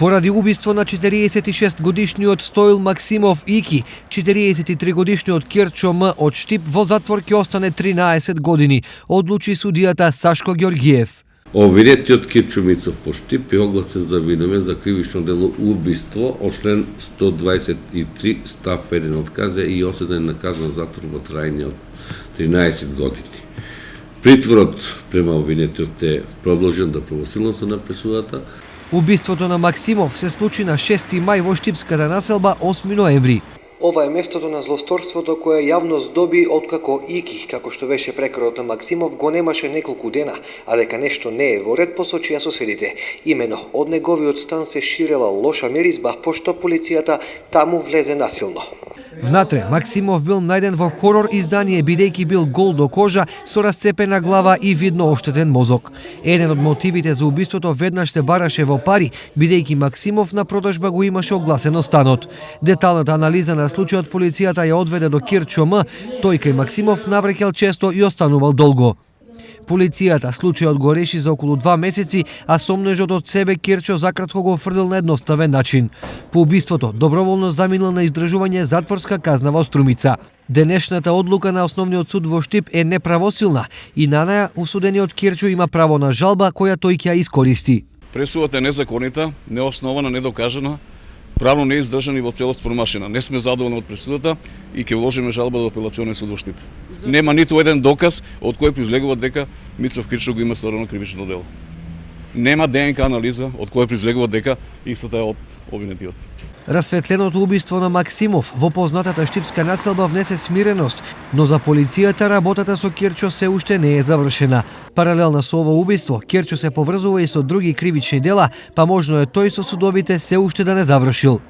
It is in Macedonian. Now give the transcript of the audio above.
Поради убиство на 46-годишниот Стоил Максимов Ики, 43-годишниот Кирчо М од Штип во затвор ќе остане 13 години, одлучи судијата Сашко Ѓоргиев. Обвинетиот Кирчо Мицов по Штип е огласен за виновен за кривично дело убиство од член 123 став 1 од КЗ и осуден на казна затвор во трајање од 13 години. Притворот према обвинетиот е продолжен до правосилноста на пресудата. Убиството на Максимов се случи на 6 мај во Штипската населба 8 ноември. Ова е местото на злосторството кое јавност доби откако Ики, како што беше прекорот на Максимов, го немаше неколку дена, а дека нешто не е во ред посочија соседите. Имено од неговиот стан се ширела лоша миризба, пошто полицијата таму влезе насилно. Внатре, Максимов бил најден во хорор издание бидејќи бил гол до кожа со расцепена глава и видно оштетен мозок. Еден од мотивите за убиството веднаш се бараше во пари, бидејќи Максимов на продажба го имаше огласено станот. Деталната анализа на случајот полицијата ја одведе до Кирчо М, тој кај Максимов навреќал често и останувал долго. Полицијата случајот го реши за околу 2 месеци, а сомнежот од себе Кирчо закратко го фрдил на едноставен начин. По убиството доброволно заминал на издржување затворска казна во Струмица. Денешната одлука на Основниот суд во Штип е неправосилна и на неја осудениот Кирчо има право на жалба која тој ќе ја искористи. Пресудата е незаконита, неоснована, недокажана, правно не издржана и во целост промашена. Не сме задоволни од пресудата и ќе вложиме жалба до апелационен суд во Штип. Нема ниту еден доказ од кој произлегува дека Мицов Кирчо го има сторено кривично дело. Нема ДНК анализа од која произлегува дека истата е од обвинетиот. Расветленото убиство на Максимов во познатата штипска населба внесе смиреност, но за полицијата работата со Кирчо се уште не е завршена. Паралелно со ово убиство, Кирчо се поврзува и со други кривични дела, па можно е тој со судовите се уште да не завршил.